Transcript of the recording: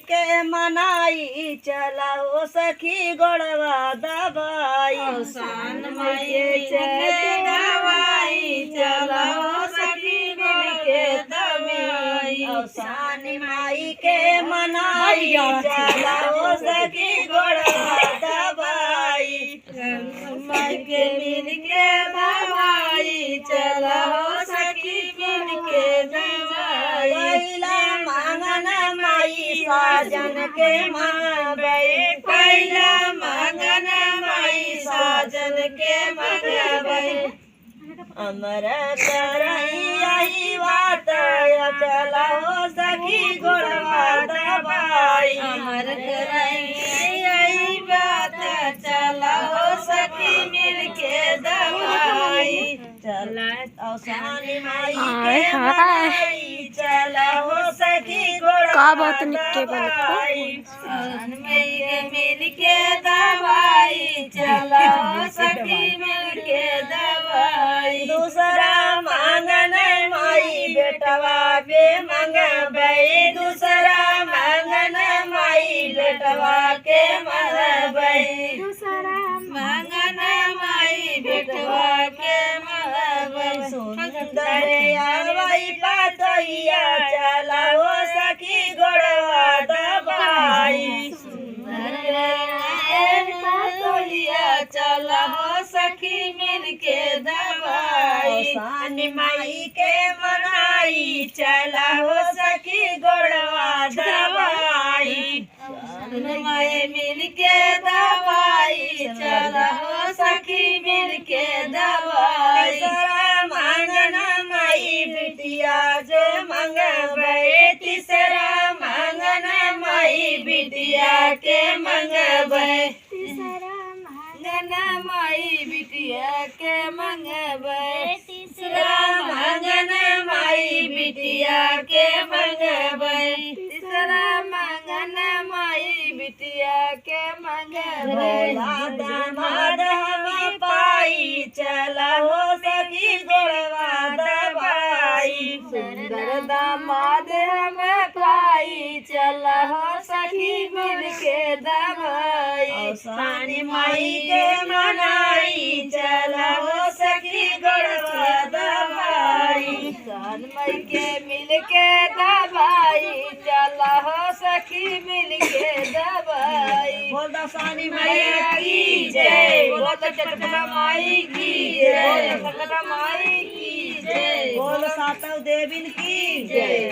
के मनाई चलाओ सखी गोड़वा दबाई सान माई के दवाई चलाओ सखी मिल के दवाई सान माई के मनाई चलाओ सखी गोड़वा दबाई माई के मिल के दवाई चलाओ सखी मिल के दवाई पहिला मांगन माई साजन के मांगबे पहिला मांगन माई साजन के मंगबे अमर करई बात चलाओ सखी गोड़वा दबाई अमर करई बात चलाओ सखी मिल के दवाई चला औसानी माई के मनाई चलाओ सखी गोड़वा दबाई सान माई के मिल के दवाई चलाओ सखी मिल के दवाई दूसरा मांगन माई बेटवा बे मंगबई दूसरा मांगन माई बेटवा के मंगबई मंगन माई बेटवा के मंगबे सुंदर आवाई पातोइया चलाओ सखी गोड़वा दबाई चलाओ सखी मिल के दवाई सानी माई के मनाई चलाओ सखी गोड़वा दबाई माई मिल के दवाई चलाओ सखी मिल के दवाई तीसरा मांगन माई बिटिया जो मंगबे तीसरा मांगन माई बिटिया के मंगबे मंगन माई बिटिया के मंगबे तीसरा मांगन माई बिटिया के मंगबे तीसरा मंगन माई बिटिया के मंगबे भोला दामाद हम पाई चलाओ सखी गोड़वा दबाई सुंदर दामाद हम पाई चलाओ सखी मिल के दवाई सानी माई के मनाई चलाओ सखी गोड़वा दबाई सान माई के मिल के दवाई चलाओ सखी मिल के दवाई बोल दो सानी मैया की जय जय बोलो तो चटपटा माई की जय चटपटा माई की जय बोल सातव देविन की जय।